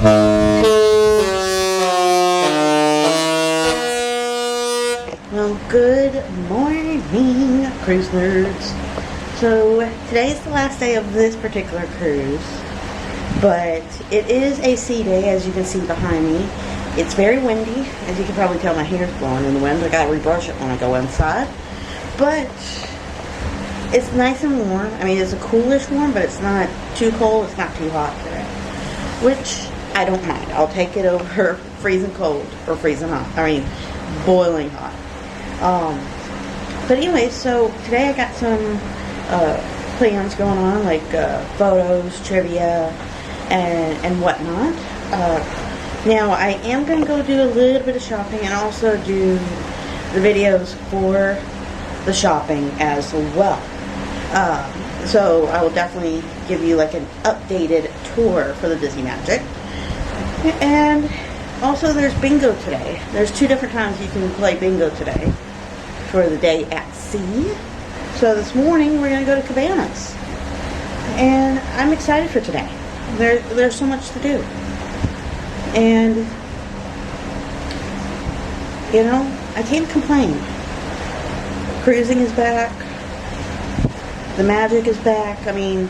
Well, good morning, cruise nerds. So today's the last day of this particular cruise, but it is a sea day, as you can see behind me. It's very windy, as you can probably tell. My hair's blowing in the wind. I gotta rebrush it when I go inside, but it's nice and warm. I mean, it's a coolish warm, but it's not too cold, it's not too hot today, which I don't mind. I'll take it over freezing cold or freezing hot. I mean, boiling hot. But anyway, so today I got some plans going on, like photos, trivia, and whatnot. Now I am going to go do a little bit of shopping and also do the videos for the shopping as well. So I will definitely give you like an updated tour for the Disney Magic. And also there's bingo today. There's 2 different times you can play bingo today for the day at sea. So this morning we're going to go to Cabanas. And I'm excited for today. There's so much to do. And, you know, I can't complain. Cruising is back. The magic is back. I mean,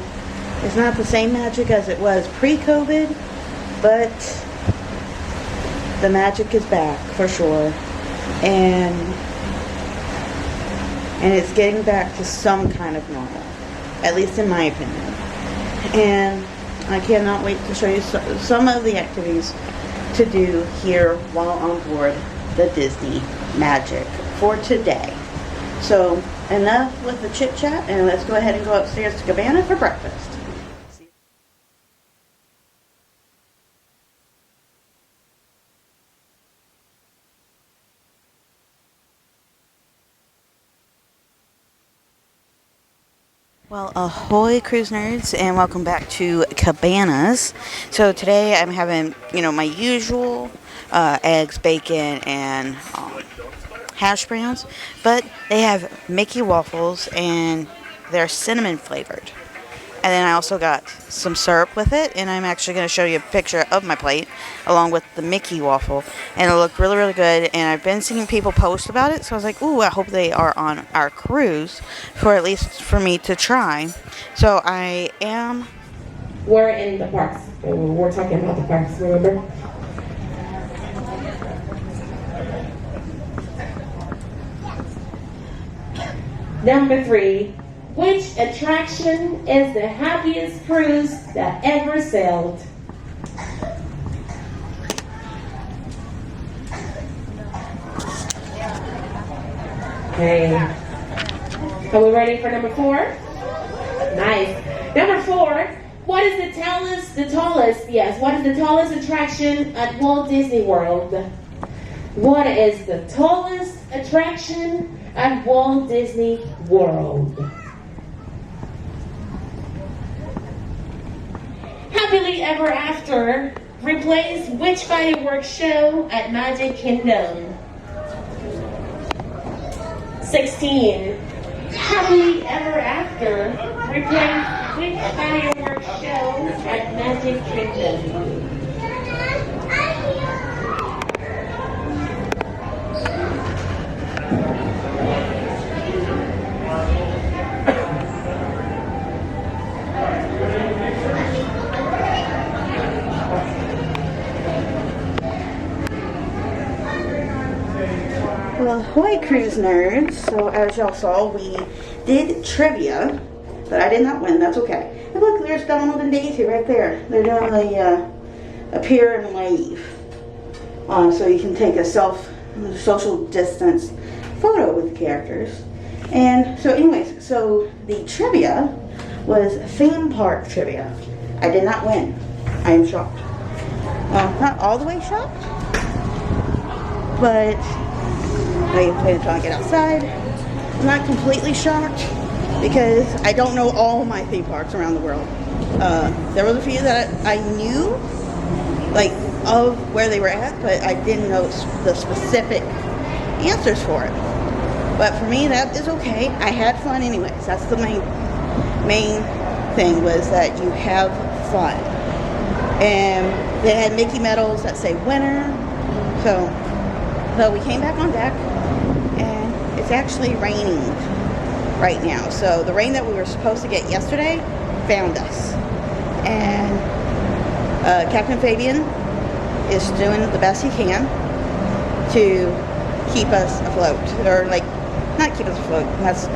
it's not the same magic as it was pre-COVID, but the magic is back for sure. And it's getting back to some kind of normal, at least in my opinion. And I cannot wait to show you some of the activities to do here while on board the Disney Magic for today. So enough with the chit chat, and let's go ahead and go upstairs to Cabana for breakfast. Well, ahoy cruise nerds, and welcome back to Cabanas. So today I'm having, my usual eggs, bacon, and hash browns, but they have Mickey waffles and they're cinnamon flavored. And then I also got some syrup with it, and I'm actually going to show you a picture of my plate along with the Mickey waffle, and it looked really, really good. And I've been seeing people post about it, so I was like, ooh, I hope they are on our cruise for at least for me to try. So we're in the parks. We're talking about the parks, remember? Number 3. Which attraction is the happiest cruise that ever sailed? Okay. Are we ready for number 4? Nice. Number 4. What is the tallest attraction at Walt Disney World? What is the tallest attraction at Walt Disney World? Happily Ever After replaced which fireworks show at Magic Kingdom? 16. Happily Ever After replaced which fireworks show at Magic Kingdom? Well, ahoy cruise nerds. So as y'all saw, we did trivia, but I did not win. That's okay. And look, there's Donald and Daisy right there. They're doing the appear and wave. So you can take a social distance photo with the characters. And so anyways, so the trivia was theme park trivia. I did not win. I am shocked. Not all the way shocked, but wait until I get outside. I'm not completely shocked because I don't know all my theme parks around the world. There was a few that I knew, like, of where they were at, but I didn't know the specific answers for it. But for me, that is okay. I had fun anyways. That's the main thing, was that you have fun. And They had Mickey medals that say winner. So, but we came back on deck, and it's actually raining right now. So the rain that we were supposed to get yesterday found us. And Captain Fabian is doing the best he can to keep us afloat. Or like, not keep us afloat, that's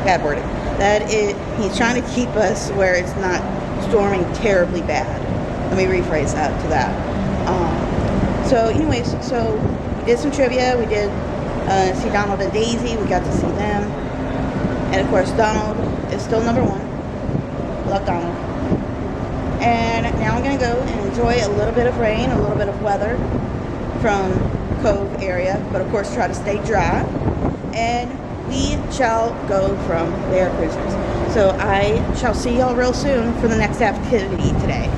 bad wording. He's trying to keep us where it's not storming terribly bad. Let me rephrase that to that. So anyways, so we did some trivia. We did see Donald and Daisy. We got to see them. And of course, Donald is still number one. Love Donald. And now I'm going to go and enjoy a little bit of rain, a little bit of weather from Cove area. But of course, try to stay dry. And we shall go from there, cruisers. So I shall see y'all real soon for the next activity today.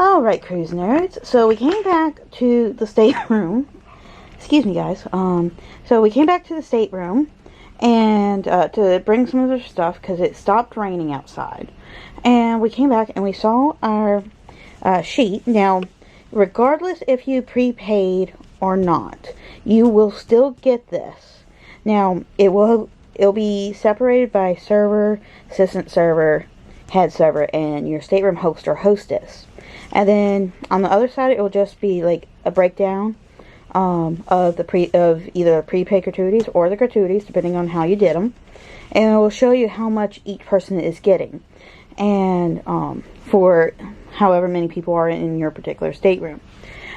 Alright, cruise nerds, so we came back to the stateroom. Excuse me, guys. So we came back to the stateroom and to bring some of their stuff because it stopped raining outside. And we came back and we saw our sheet. Now, regardless if you prepaid or not, you will still get this. Now, it'll be separated by server, assistant server, head server, and your stateroom host or hostess. And then on the other side, it will just be like a breakdown of either the prepaid gratuities or the gratuities, depending on how you did them. And it will show you how much each person is getting, and for however many people are in your particular stateroom.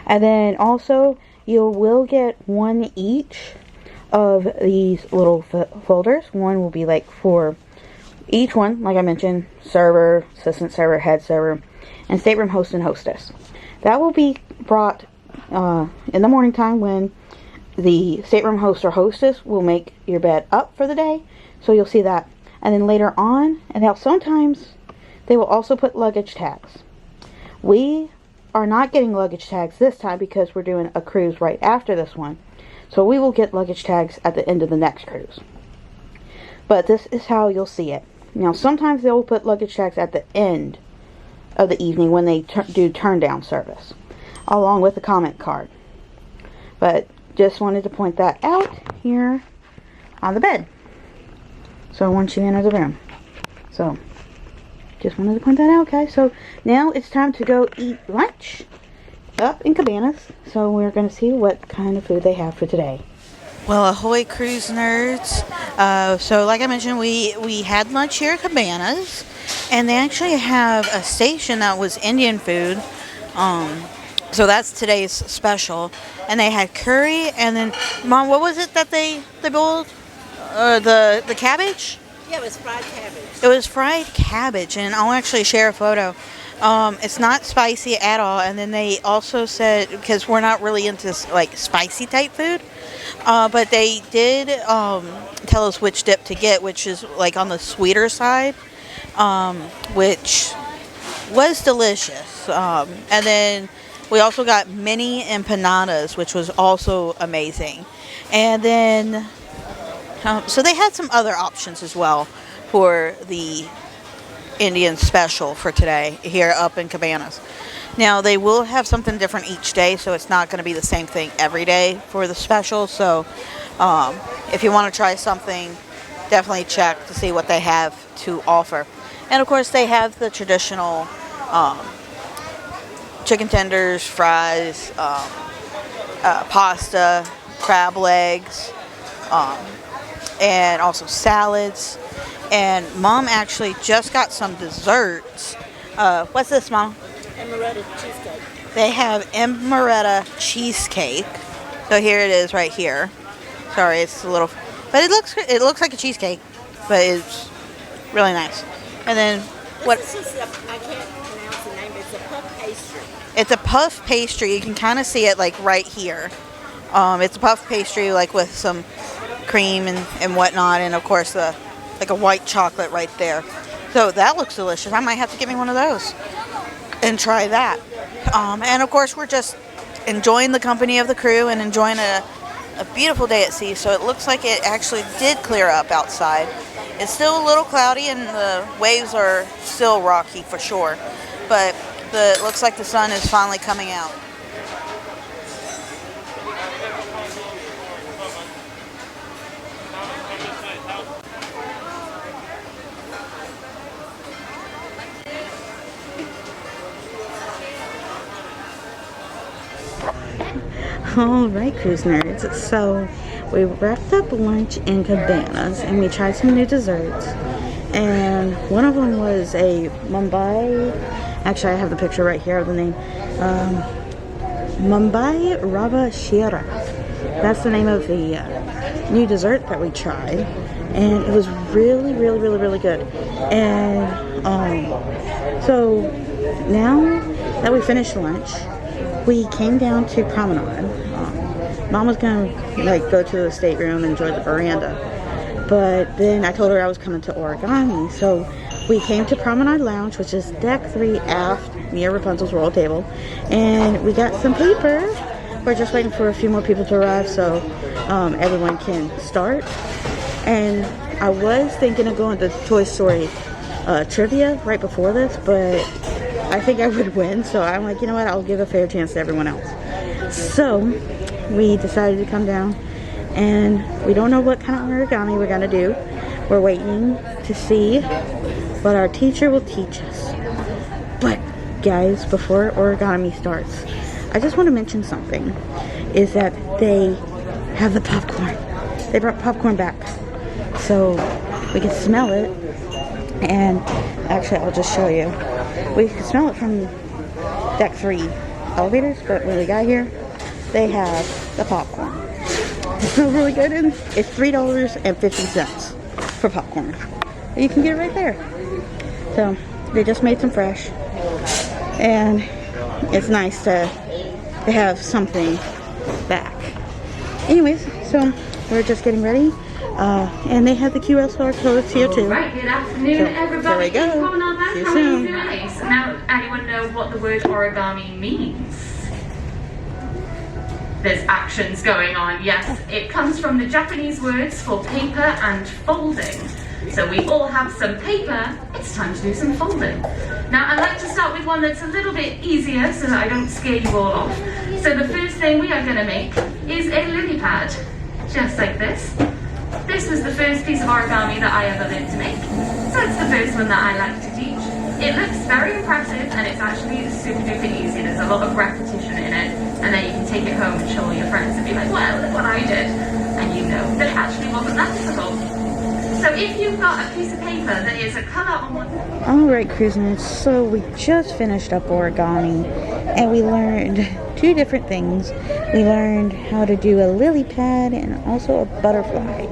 And then also, you will get one each of these little folders. One will be like for each one, like I mentioned, server, assistant server, head server, and stateroom host and hostess. That will be brought in the morning time when the stateroom host or hostess will make your bed up for the day. So you'll see that. And then later on, and now sometimes they will also put luggage tags. We are not getting luggage tags this time because we're doing a cruise right after this one. So we will get luggage tags at the end of the next cruise. But this is how you'll see it. Now sometimes they will put luggage tags at the end of the evening when they do turn down service, along with the comment card. But just wanted to point that out here on the bed. So once you enter the room. So just wanted to point that out, guys. So now it's time to go eat lunch up in Cabanas. So we're going to see what kind of food they have for today. Well, ahoy, cruise nerds. So like I mentioned, we had lunch here at Cabanas. And they actually have a station that was Indian food. So that's today's special. And they had curry. And then, Mom, what was it that they boiled? The cabbage? Yeah, it was fried cabbage. It was fried cabbage. And I'll actually share a photo. It's not spicy at all. And then they also said, because we're not really into like spicy type food, but they did tell us which dip to get, which is like on the sweeter side. Which was delicious. And then we also got mini empanadas, which was also amazing. And then, so they had some other options as well for the Indian special for today here up in Cabanas. Now, they will have something different each day, so it's not going to be the same thing every day for the special. So, if you want to try something, definitely check to see what they have to offer. And of course, they have the traditional chicken tenders, fries, pasta, crab legs, and also salads. And Mom actually just got some desserts. What's this, Mom? Amaretto cheesecake. They have amaretto cheesecake. So here it is right here. Sorry, it's a little, but it looks like a cheesecake, but it's really nice. And then what? This is I can't pronounce the name. It's a puff pastry. It's a puff pastry. You can kind of see it like right here. It's a puff pastry like with some cream and whatnot, and of course the like a white chocolate right there. So that looks delicious. I might have to get me one of those and try that. And of course, we're just enjoying the company of the crew and enjoying a beautiful day at sea. So it looks like it actually did clear up outside. It's still a little cloudy and the waves are still rocky for sure. But it looks like the sun is finally coming out. Alright, cruise nerds, so we wrapped up lunch in Cabanas and we tried some new desserts, and one of them was a Mumbai, actually I have the picture right here of the name, Mumbai Rava Shira. That's the name of the new dessert that we tried, and it was really good. And so now that we finished lunch, we came down to Promenade. Mom was gonna go to the stateroom and enjoy the veranda, but then I told her I was coming to origami, so we came to Promenade Lounge, which is deck 3 aft near Rapunzel's royal table, and we got some paper. We're just waiting for a few more people to arrive so everyone can start. And I was thinking of going to Toy Story trivia right before this, but I think I would win, so I'm like, you know what, I'll give a fair chance to everyone else. So we decided to come down, and we don't know what kind of origami we're gonna do. We're waiting to see what our teacher will teach us. But guys, before origami starts, I just want to mention something, is that they have the popcorn. They brought popcorn back, so we can smell it. And actually, I'll just show you. We can smell it from deck 3 elevators, but when we got here, they have the popcorn. It smells really good, and it's $3.50 for popcorn. You can get it right there. So they just made some fresh, and it's nice to have something back. Anyways, so we're just getting ready. And they have the QR codes here too. Right, good afternoon, everybody. There we go. See you soon. Now, anyone know what the word origami means? There's actions going on, yes. It comes from the Japanese words for paper and folding. So we all have some paper, it's time to do some folding. Now, I like to start with one that's a little bit easier so that I don't scare you all off. So the first thing we are going to make is a lily pad, just like this. This was the first piece of origami that I ever learned to make, so it's the first one that I like to teach. It looks very impressive, and it's actually super duper easy. There's a lot of repetition in it, and then you can take it home and show all your friends and be like, well, look what I did. And you know that it actually wasn't that difficult. So if you've got a piece of paper that is a colour on one... Alright, cruise nerds, so we just finished up origami, and we learned 2 different things. We learned how to do a lily pad and also a butterfly,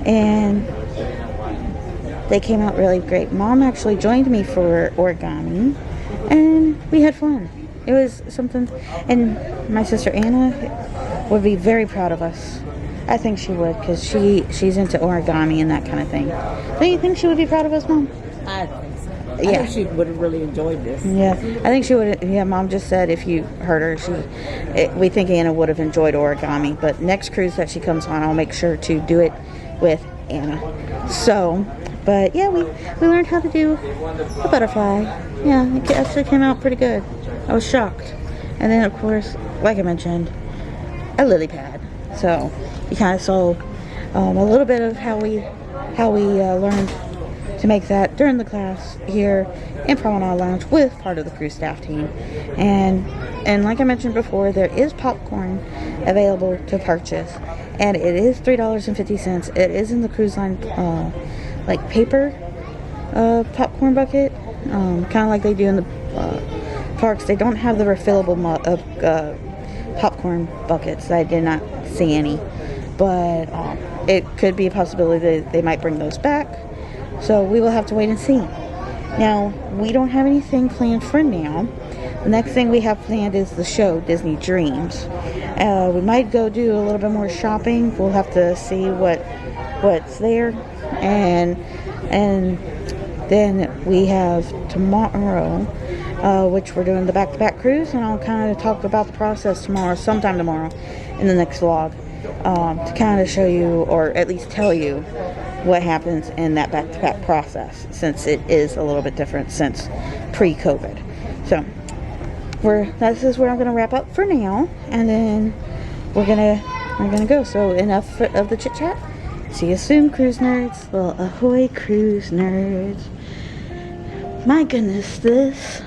and they came out really great. Mom actually joined me for origami, and we had fun. It was something, and my sister Anna would be very proud of us. I think she would, because she's into origami and that kind of thing. Do you think she would be proud of us, Mom? I think so. I Yeah. think she would have really enjoyed this. Yeah, I think she would. Yeah, Mom just said if you heard her, we think Anna would have enjoyed origami. But next cruise that she comes on, I'll make sure to do it with Anna. So, but yeah, we learned how to do a butterfly. Yeah, it actually came out pretty good. I was shocked. And then, of course, like I mentioned, a lily pad. So you kind of saw a little bit of how we learned to make that during the class here in Promenade Lounge with part of the cruise staff team. And like I mentioned before, there is popcorn available to purchase, and it is $3.50. It is in the cruise line like paper popcorn bucket, kind of like they do in the parks. They don't have the refillable popcorn buckets. I did not see any, but it could be a possibility that they might bring those back. So we will have to wait and see. Now, we don't have anything planned for now. The next thing we have planned is the show, Disney Dreams. We might go do a little bit more shopping. We'll have to see what's there. And And then we have tomorrow, which we're doing the back-to-back cruise, and I'll kind of talk about the process tomorrow, sometime tomorrow, in the next vlog, to kind of show you, or at least tell you, what happens in that back-to-back process, since it is a little bit different since pre-COVID. So, this is where I'm gonna wrap up for now, and then we're gonna go. So enough of the chit chat. See you soon, cruise nerds. Well, ahoy, cruise nerds. My goodness, this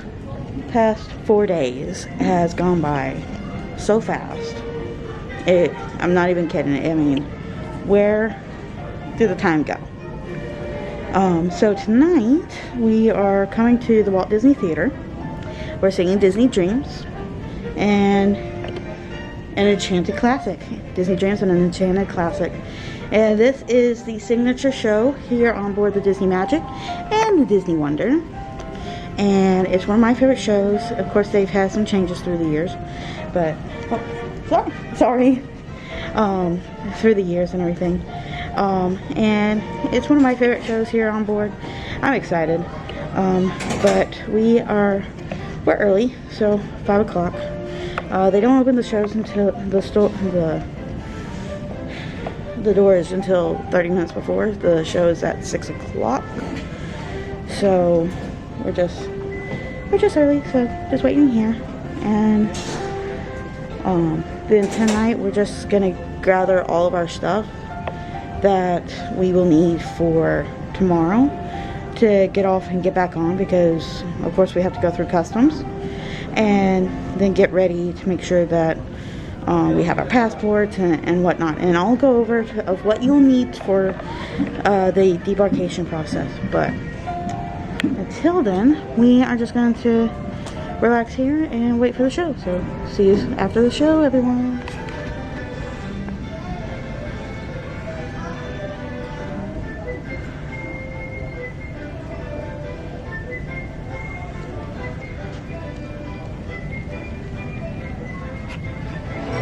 past 4 days has gone by so fast. I'm not even kidding. I mean, where did the time go? So tonight we are coming to the Walt Disney Theater. We're singing Disney Dreams and an Enchanted Classic. Disney Dreams and an Enchanted Classic. And this is the signature show here on board the Disney Magic and the Disney Wonder. And it's one of my favorite shows. Of course, they've had some changes through the years. But, sorry. Through the years and everything. And it's one of my favorite shows here on board. I'm excited. But we're early, so 5 o'clock. They don't open the shows until the doors until 30 minutes before. The show is at 6 o'clock. So we're just early, so just waiting here. And then tonight we're just gonna gather all of our stuff that we will need for tomorrow to get off and get back on, because of course we have to go through customs, and then get ready to make sure that we have our passports and whatnot. And I'll go over of what you'll need for the debarkation process. But until then, we are just going to relax here and wait for the show. So see you after the show, everyone.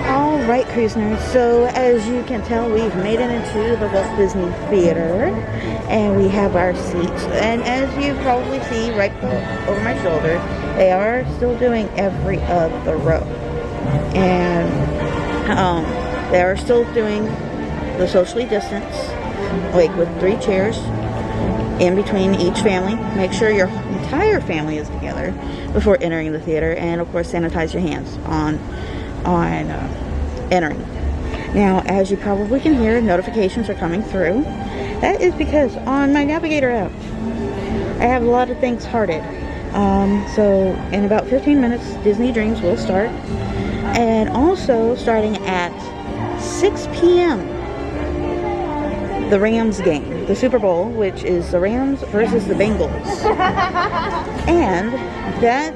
Alright, cruise nerds, so as you can tell, we've made it into the Walt Disney Theater, and we have our seats, and as you probably see right over my shoulder, they are still doing every other row, and they are still doing the socially distanced, like with 3 chairs in between each family. Make sure your entire family is together before entering the theater, and of course sanitize your hands on entering. Now, as you probably can hear, notifications are coming through. That is because on my Navigator app, I have a lot of things hearted. So in about 15 minutes, Disney Dreams will start. And also, starting at 6 p.m., the Rams game, the Super Bowl, which is the Rams versus the Bengals. And that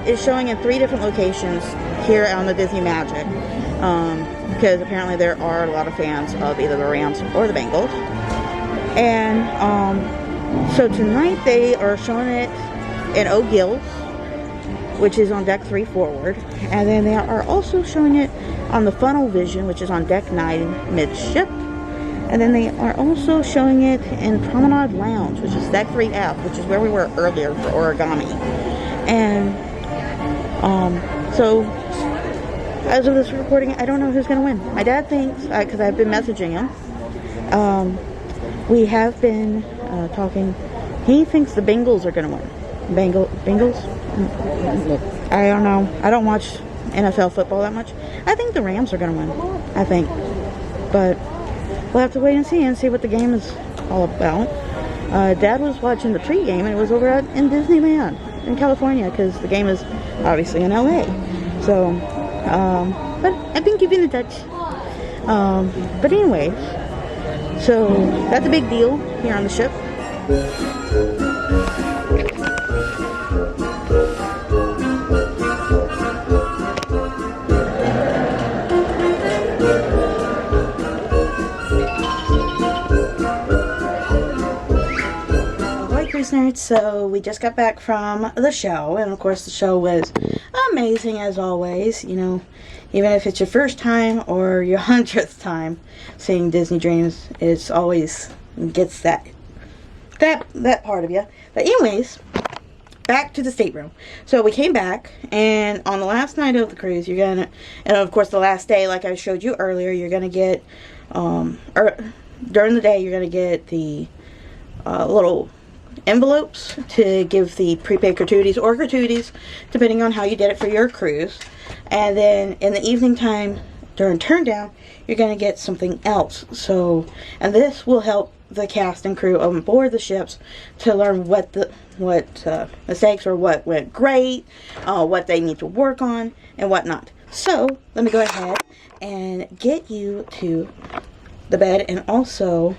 is showing in 3 different locations here on the Disney Magic. Because apparently there are a lot of fans of either the Rams or the Bengals. And so tonight they are showing it in O'Gill's, which is on deck 3 forward. And then they are also showing it on the Funnel Vision, which is on deck 9 midship. And then they are also showing it in Promenade Lounge, which is deck 3F, which is where we were earlier for origami. And so as of this recording, I don't know who's going to win. My dad thinks, because I've been messaging him, we have been talking, he thinks the Bengals are going to win. Bengals? I don't know. I don't watch NFL football that much. I think the Rams are going to win. I think. But we'll have to wait and see what the game is all about. Dad was watching the pregame, and it was over in Disneyland in California, because the game is obviously in LA. So, but I've been keeping in touch. But anyways, so that's a big deal here on the ship. Nerds, so we just got back from the show, and of course the show was amazing as always. You know, even if it's your first time or your 100th time seeing Disney Dreams, it's always gets that that part of you. But anyways, back to the stateroom. So we came back, and on the last night of the cruise, you're gonna, and of course the last day, like I showed you earlier, you're gonna get, during the day, you're gonna get the little envelopes to give the prepaid gratuities or gratuities, depending on how you did it for your cruise. And then in the evening time, during turn down, you're gonna get something else. So, and this will help the cast and crew on board the ships to learn what mistakes or what went great, what they need to work on, and whatnot. So let me go ahead and get you to the bed and also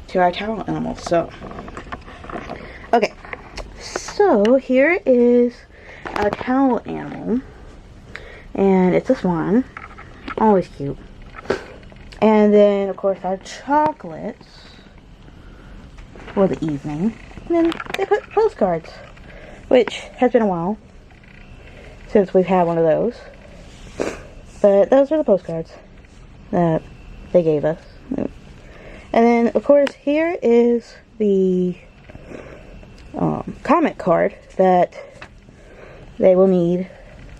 to our towel animals. So, okay, so here is our towel animal, and it's a swan, always cute. And then, of course, our chocolates for the evening. And then they put postcards, which has been a while since we've had one of those. But those are the postcards that they gave us. And then, of course, here is the comment card that they will need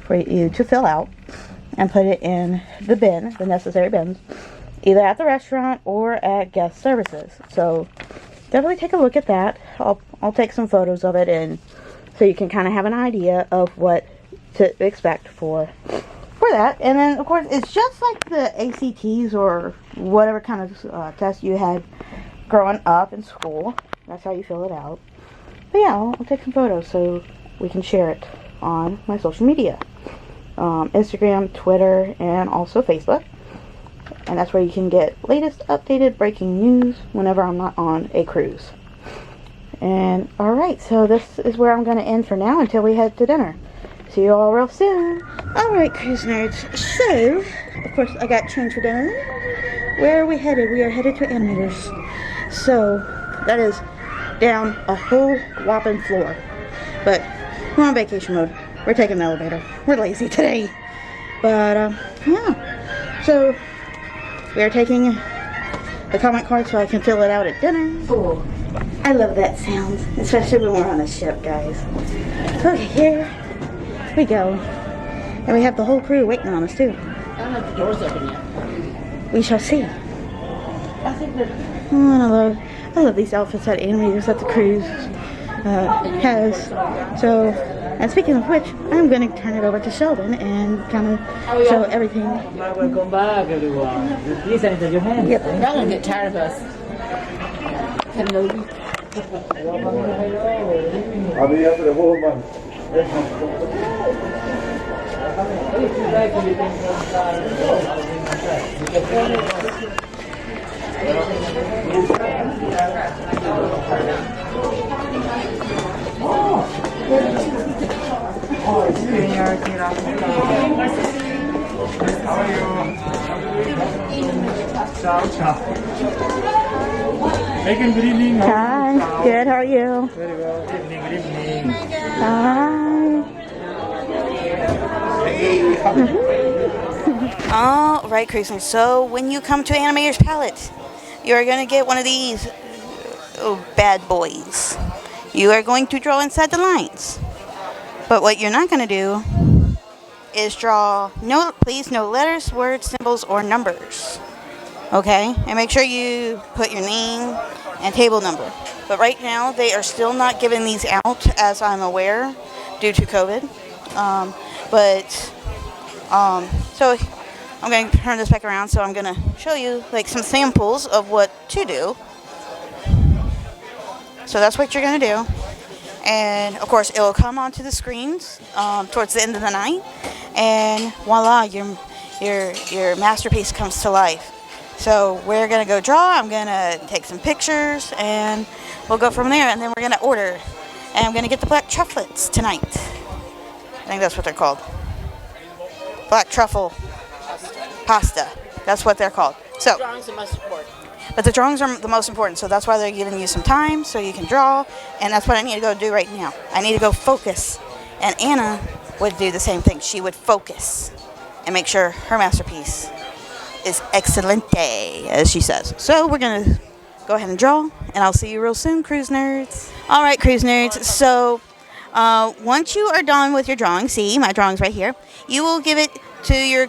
for you to fill out and put it in the bin, the necessary bins, either at the restaurant or at guest services. So definitely take a look at that. I'll take some photos of it, and so you can kind of have an idea of what to expect for that. And then, of course, it's just like the ACTs or whatever kind of test you had growing up in school. That's how you fill it out. But yeah, I'll take some photos so we can share it on my social media. Instagram, Twitter, and also Facebook. And that's where you can get latest updated breaking news whenever I'm not on a cruise. And alright, so this is where I'm going to end for now until we head to dinner. See you all real soon. Alright, cruise nerds. So, of course, I got changed for dinner. Where are we headed? We are headed to Animators. So, that is down a whole whopping floor. But we're on vacation mode. We're taking the elevator. We're lazy today. But, yeah. So, we are taking the comment card so I can fill it out at dinner. Oh, I love that sound, especially when we're on a ship, guys. Okay, here we go. And we have the whole crew waiting on us, too. I don't have the doors open yet. We shall see. I think that Oh, I love these outfits that Animators that the cruise has. So, and speaking of which, I'm going to turn it over to Sheldon and kind of show everything. Welcome back, everyone. Please enter your hands. Yep. y'all gonna get tired of us. Hello. I'll be up for the whole month. Megan, good evening. Hi. Good. How are you? Very well. Good evening. Good evening. Hi. All right, cruisers. So when you come to Animator's Palette, you are going to get one of these bad boys. You are going to draw inside the lines. But what you're not going to do is draw, no letters, words, symbols, or numbers. Okay? And make sure you put your name and table number. But right now, they are still not giving these out, as I'm aware, due to COVID. So I'm going to turn this back around, so I'm going to show you like some samples of what to do. So that's what you're going to do. And of course, it will come onto the screens towards the end of the night, and voila, your masterpiece comes to life. So we're gonna go draw. I'm gonna take some pictures, and we'll go from there. And then we're gonna order. And I'm gonna get the black truffles tonight. I think that's what they're called. Black truffle pasta. That's what they're called. So. Drawings are most important. But the drawings are the most important, so that's why they're giving you some time so you can draw, and that's what I need to go do right now. I need to go focus, and Anna would do the same thing. She would focus and make sure her masterpiece is excelente, as she says. So we're going to go ahead and draw, and I'll see you real soon, cruise nerds. All right, cruise nerds. So once you are done with your drawing, see, my drawing's right here, you will give it to your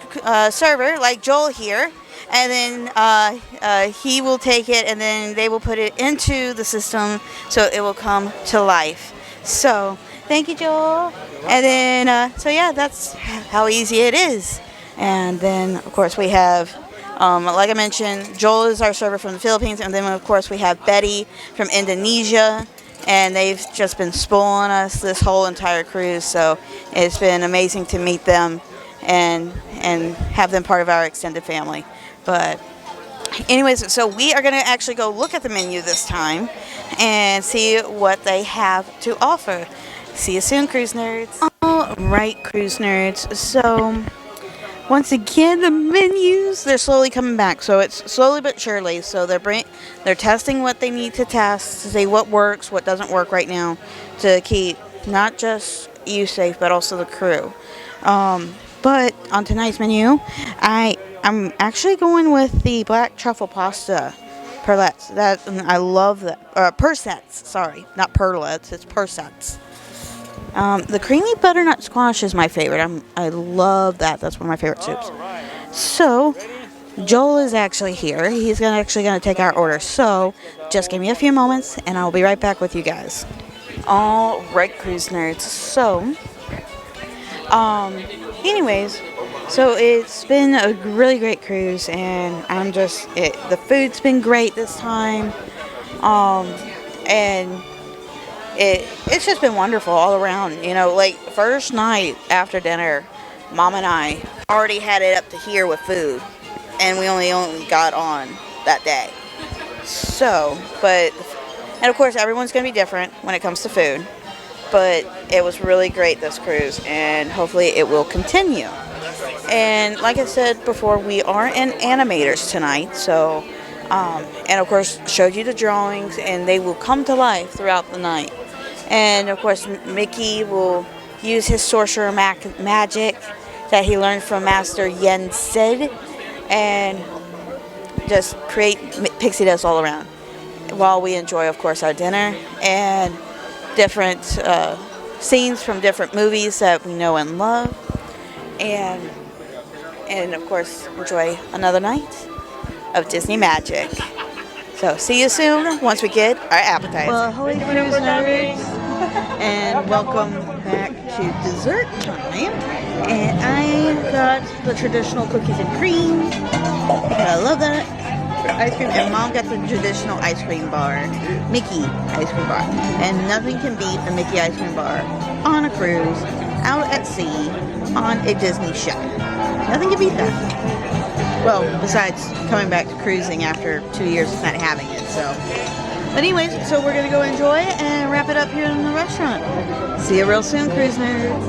server, like Joel here, and then he will take it, and then they will put it into the system so it will come to life. So thank you, Joel. And then, so yeah, that's how easy it is. And then, of course, we have, like I mentioned, Joel is our server from the Philippines, and then, of course, we have Betty from Indonesia, and they've just been spoiling us this whole entire cruise, so it's been amazing to meet them and have them part of our extended family. But anyways, so we are going to actually go look at the menu this time and see what they have to offer. See you soon, cruise nerds. All right, cruise nerds. So once again, the menus, they're slowly coming back. So it's slowly but surely. So they're testing what they need to test to see what works, what doesn't work right now, to keep not just you safe, but also the crew. But on tonight's menu, I'm actually going with the black truffle pasta perlettes. I love that. Persets, sorry, not perlettes. It's persets. The creamy butternut squash is my favorite. I love that. That's one of my favorite soups. So Joel is actually here. He's actually going to take our order. So just give me a few moments, and I'll be right back with you guys. All right, cruise nerds. So, anyways, so it's been a really great cruise, and the food's been great this time, and it's just been wonderful all around. You know, like first night after dinner, Mom and I already had it up to here with food, and we only got on that day. So, and of course everyone's going to be different when it comes to food, but it was really great this cruise, and hopefully it will continue. And like I said before, we are in animators tonight, so and of course showed you the drawings, and they will come to life throughout the night. And of course Mickey will use his sorcerer magic that he learned from Master Yen Sid, and just create pixie dust all around, while we enjoy, of course, our dinner and different scenes from different movies that we know and love, and of course enjoy another night of Disney magic. So see you soon once we get our appetizer. Well, Ahoy cruise nerds, and welcome back to dessert time. And I got the traditional cookies and cream. I love that. Ice cream, and Mom got the traditional ice cream bar, Mickey ice cream bar, and nothing can beat a Mickey ice cream bar on a cruise, out at sea, on a Disney ship. Nothing can beat that. Well, besides coming back to cruising after 2 years of not having it. So, but anyways, so we're gonna go enjoy it and wrap it up here in the restaurant. See you real soon, cruise nerds.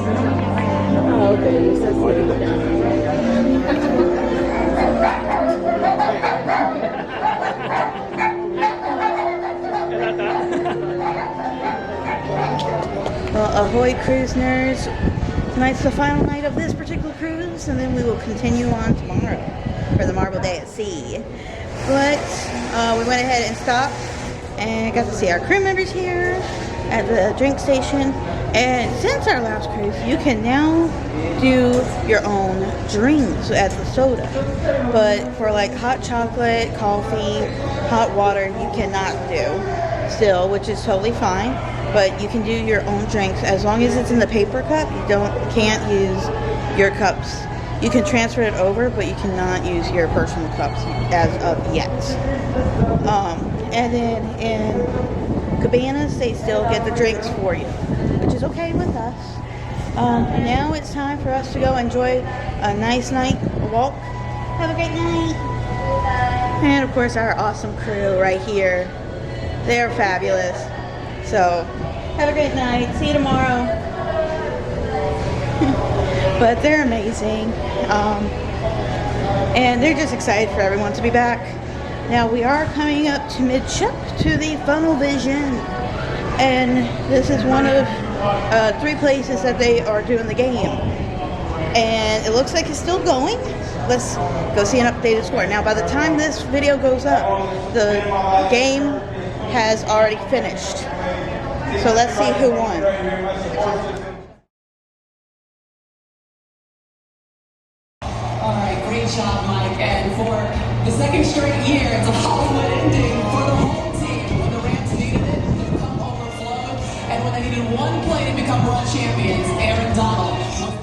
Well, ahoy cruise nerds. Tonight's the final night of this particular cruise, and then we will continue on tomorrow for the Marble Day at Sea. But we went ahead and stopped and got to see our crew members here at the drink station. And since our last cruise, you can now do your own drinks at the soda. But for like hot chocolate, coffee, hot water, you cannot do still, which is totally fine. But you can do your own drinks as long as it's in the paper cup. You can't use your cups. You can transfer it over, but you cannot use your personal cups as of yet. And then in Cabanas, they still get the drinks for you, which is okay with us. Now it's time for us to go enjoy a nice night walk. Have a great night. And of course, our awesome crew right here. They're fabulous. So, have a great night. See you tomorrow. But they're amazing. And they're just excited for everyone to be back. Now, we are coming up to midship to the Funnel Vision. And this is one of 3 places that they are doing the game. And it looks like it's still going. let's go see an updated score. Now, by the time this video goes up, the game has already finished. So let's see who won. All right, great job, Mike. And for the second straight year, it's a Hollywood ending for the home team. When the Rams needed it, the cup overflowed. And when they needed one play to become world champions, Aaron Donald.